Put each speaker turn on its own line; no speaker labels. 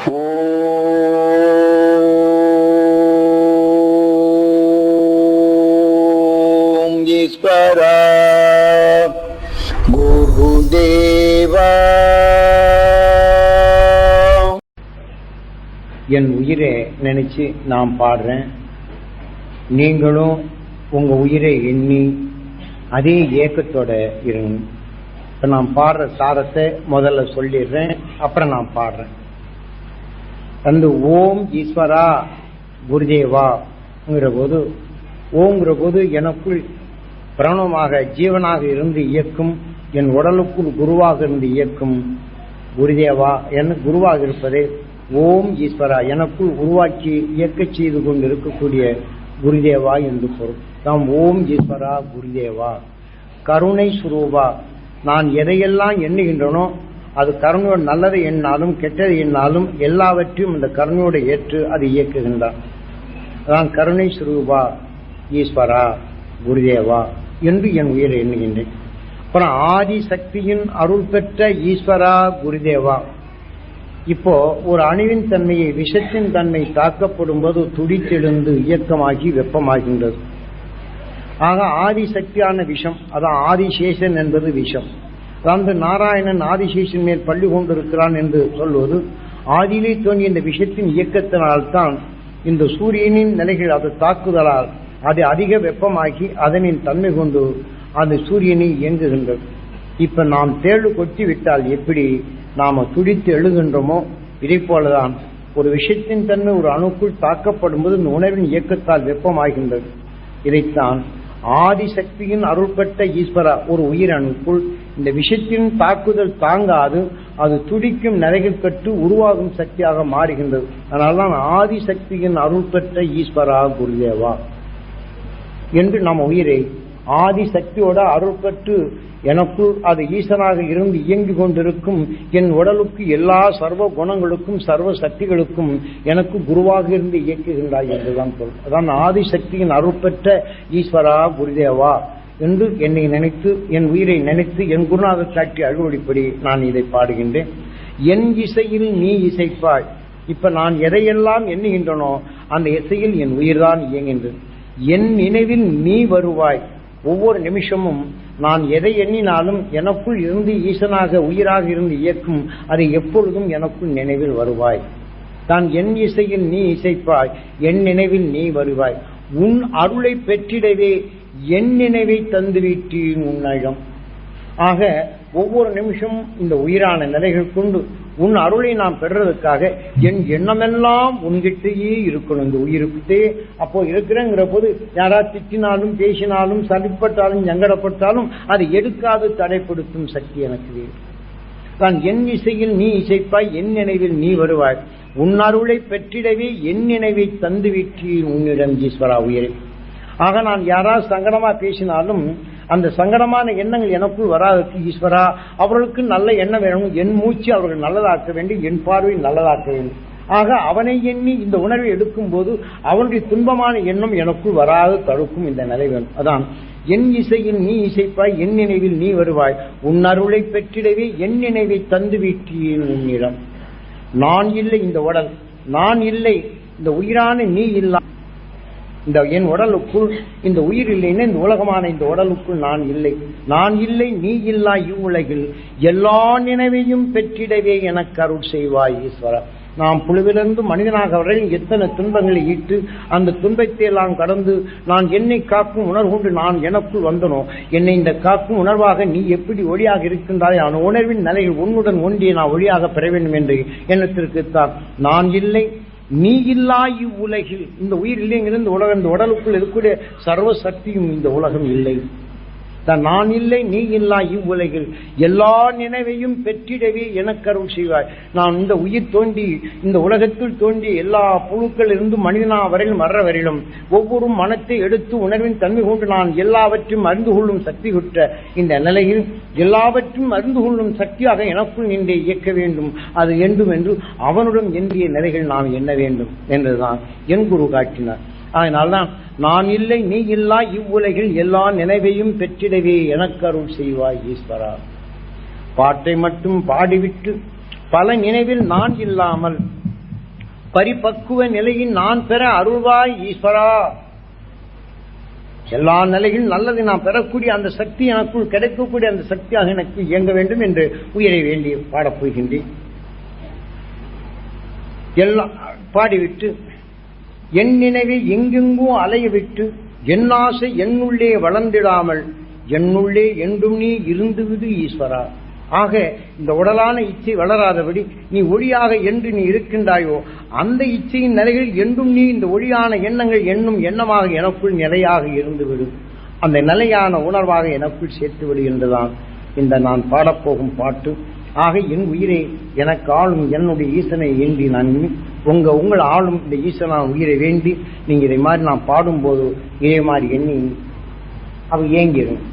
ஓம் ஈஸ்வரா குருதேவா.
என் உயிரை நினைச்சு நான் பாடுறேன். நீங்களும் உங்க உயிரை எண்ணி அதே ஏக்கத்தோட இருங்க. இப்ப நான் பாடுற சாரத்தை முதல்ல சொல்லிடுறேன், அப்புறம் நான் பாடுறேன். அந்த ஓம் ஈஸ்வரா குருதேவாங்கிற போது, ஓங்கிற போது எனக்குள் பிரணவமாக ஜீவனாக இருந்து இயக்கும், என் உடலுக்குள் குருவாக இருந்து இயக்கும் குருதேவா என குருவாக இருப்பதே ஓம் ஈஸ்வரா, எனக்குள் உருவாக்கி இயக்க செய்து கொண்டு இருக்கக்கூடிய குருதேவா என்று பொருள். நாம் ஓம் ஈஸ்வரா குருதேவா. கருணை சுரூபா, நான் எதையெல்லாம் எண்ணுகின்றனோ அது கருணையோட, நல்லதை எண்ணாலும் கெட்டதை எண்ணாலும் எல்லாவற்றையும் இந்த கருணையோடு ஏற்று அது இயக்குகின்றான். அதான் கருணை சுரூபா ஈஸ்வரா குருதேவா என்று என் உயிரை எண்ணுகின்றேன். அப்புறம் ஆதி சக்தியின் அருள் பெற்ற ஈஸ்வரா குருதேவா. இப்போ ஒரு அணுவின் தன்மையை, விஷத்தின் தன்மை தாக்கப்படும் போது துடித்தெழுந்து இயக்கமாகி வெப்பமாகின்றது. ஆக ஆதிசக்தியான விஷம், அதான் ஆதிசேஷன் என்பது விஷம். அதாவது நாராயணன் ஆதிசேஷன் மேல் பள்ளி கொண்டிருக்கிறான் என்று சொல்வது, ஆதியிலே தோன்றிய இந்த விஷத்தின் இயக்கத்தினால்தான் இந்த சூரியனின் நிலைகள் அது தாக்குதலால் அது அதிக வெப்பமாக்கி அதனின் தன்மை கொண்டு அந்த சூரியனை இயங்குகின்றது. இப்ப நாம் தேழு கொட்டி விட்டால் எப்படி நாம துடித்து எழுகின்றோமோ இதை போலதான் ஒரு விஷயத்தின் தன்மை ஒரு அணுக்குள் தாக்கப்படும் போது இந்த உணர்வின் இயக்கத்தால் வெப்பமாகின்றது. இதைத்தான் ஆதிசக்தியின் அருள்பட்ட ஈஸ்வரா ஒரு உயிரணுக்குள் இந்த விஷயத்தின் தாக்குதல் தாங்காது அது துடிக்கும் நிலைகள் கட்டு உருவாகும் சக்தியாக மாறுகின்றது. அதனால்தான் ஆதிசக்தியின் அருள்பெற்ற ஈஸ்வரா குருதேவா என்று நம்ம உயிரை ஆதிசக்தியோட அருள் பெற்று எனக்குள் அது ஈசனாக இருந்து இயங்கிக் கொண்டிருக்கும் என் உடலுக்கு எல்லா சர்வ குணங்களுக்கும் சர்வ சக்திகளுக்கும் எனக்கு குருவாக இருந்து இயக்குகின்றாய் என்றுதான் பொருள். அதான் ஆதிசக்தியின் அருள் பெற்ற ஈஸ்வரா குருதேவா என்று என்னை நினைத்து, என் உயிரை நினைத்து, என் குருநாதர் காட்டி அழுவடிப்படி நான் இதை பாடுகின்றேன். என் இசையில் நீ இசைப்பாய். இப்ப நான் எதையெல்லாம் எண்ணுகின்றனோ அந்த இசையில் என் உயிர்தான் இயங்குகின்றது. என் நினைவில் நீ வருவாய். ஒவ்வொரு நிமிஷமும் நான் எதை எண்ணினாலும் எனக்குள் இருந்து ஈசனாக உயிராக இருந்து இயக்கும் அதை எப்பொழுதும் எனக்குள் நினைவில் வருவாய். தான் என் இசையில் நீ இசைப்பாய், என் நினைவில் நீ வருவாய். உன் அருளை பெற்றிடவே என் நினைவை தந்துவிட்டேன் உன்னிடம். ஆக ஒவ்வொரு நிமிஷமும் இந்த உயிரான நிலைகள் கொண்டு உன் அருளை நாம் பெறுறதுக்காக என் எண்ணமெல்லாம் உன்கிட்டயே இருக்கணும். இந்த உயிருக்கிட்டே அப்போ இருக்கிறங்கிற போது யாராவது திட்டினாலும் பேசினாலும் சலிப்பட்டாலும் சங்கடப்பட்டாலும் அதை எடுக்காது தடைப்படுத்தும் சக்தி எனக்கு வேணும். தான் என் இசையில் நீ இசைப்பாய், என் நினைவில் நீ வருவாய். உன் அருளை பெற்றிடவே என் நினைவை தந்துவிட்டேன் உன்னிடம் ஈஸ்வரா உயிரை. ஆக நான் யாராவது சங்கடமா பேசினாலும் அந்த சங்கடமான எண்ணங்கள் எனக்குள் வராதற்கு ஈஸ்வரா அவர்களுக்கு நல்ல எண்ணம் வேணும். என் மூச்சு அவர்கள் நல்லதாக்க வேண்டும், என் பார்வை நல்லதாக்க வேண்டும். ஆக அவனை எண்ணி இந்த உணர்வை எடுக்கும் போது அவனுடைய துன்பமான எண்ணம் எனக்குள் வராது தடுக்கும் இந்த நிலை வேணும். அதான் என் இசையில் நீ இசைப்பாய், என் நினைவில் நீ வருவாய். உன் அருளை பெற்றிடவே என் நினைவை தந்து வீட்டியேன் உன்னிடம். நான் இல்லை இந்த உடல், நான் இல்லை இந்த உயிரான நீ இல்லா இந்த என் உடலுக்குள் இந்த உயிர் இல்லைன்னா இந்த உலகமான இந்த உடலுக்குள் நான் இல்லை. நான் இல்லை நீ இல்லா இவ்வுலகில் எல்லா நினைவையும் பெற்றிடவே எனக்கு அருள் செய்வாய் ஈஸ்வரா. நாம் புழுவிலிருந்து மனிதனாக வரையில் எத்தனை துன்பங்களை ஈட்டு அந்த துன்பத்தை எல்லாம் கடந்து நான் என்னை காக்கும் உணர்வு கொண்டு நான் எனக்குள் வந்தனோ, என்னை இந்த காக்கும் உணர்வாக நீ எப்படி ஒளியாக இருக்கின்றாய், அந்த உணர்வின் நிலையில் உன்னுடன் ஒன்றிய நான் ஒளியாக பெற வேண்டும் என்று எண்ணத்திற்குத்தான் நான் இல்லை நீ இல்லா இவ்வுலகில். இந்த உயிர் இல்லைங்கிற இந்த உலகம், இந்த உடலுக்குள் இருக்கக்கூடிய சர்வ சக்தியும் இந்த உலகம் இல்லை. நான் இல்லை நீ இல்லா இவ்வுலகில் எல்லா நினைவையும் பெற்றிடவே எனக்கு அருள் செய்வாய். நான் இந்த உயிர் தோன்றி இந்த உலகத்தில் தோன்றி எல்லா புழுக்கள் இருந்து மனிதனா வரையிலும் வர்ற வரையிலும் ஒவ்வொரு மனத்தை எடுத்து உணர்வின் தன்மை கொண்டு நான் எல்லாவற்றையும் அறிந்து கொள்ளும் சக்தி பெற்ற இந்த நிலையில் எல்லாவற்றையும் அறிந்து கொள்ளும் சக்தியாக எனக்குள் நின்றே இயக்க வேண்டும், அது வேண்டும் என்று அவனுடன் எண்ணிய நிலைகள் நாம் எண்ண வேண்டும் என்றுதான் என் குரு காட்டினார். அதனால்தான் நான் இல்லை நீ இல்லா இவ்வுலகில் எல்லா நினைவையும் பெற்றிடவே எனக்கு அருள் செய்வாய் ஈஸ்வரா. பாட்டை மட்டும் பாடிவிட்டு பல நினைவில் நான் இல்லாமல் பரிபக்குவ நிலையில் நான் பெற அருள்வாய் ஈஸ்வரா. எல்லா நிலையிலும் நல்லது நான் பெறக்கூடிய அந்த சக்தி எனக்குள் கிடைக்கக்கூடிய அந்த சக்தியாக எனக்கு இயங்க வேண்டும் என்று உயிரை வேண்டி பாடப் போகின்றேன். எல்லாம் பாடிவிட்டு என் நினைவை எங்கெங்கும் அலைய விட்டு என் ஆசை என்னுள்ளே வளர்ந்திடாமல் என்னுள்ளே என்றும் நீ இருந்துவிடு ஈஸ்வரா. ஆக இந்த உடலான இச்சை வளராதபடி நீ ஒளியாக என்று நீ இருக்கின்றாயோ அந்த இச்சையின் நிலையில் என்றும் நீ இந்த ஒளியான எண்ணங்கள் என்னும் எண்ணமாக எனக்குள் நிலையாக இருந்துவிடும். அந்த நிலையான உணர்வாக எனக்குள் சேர்த்துவிடு என்றுதான் இந்த நான் பாடப்போகும் பாட்டு. ஆக என் உயிரை எனக்கு ஆளும் என்னுடைய ஈசனை ஏந்தி நான் உங்கள் ஆளும் இந்த ஈசனான உயிரை வேண்டி நீங்க இதை மாதிரி நான் பாடும்போது இதே மாதிரி எண்ணி அவ ஏங்கிடும்.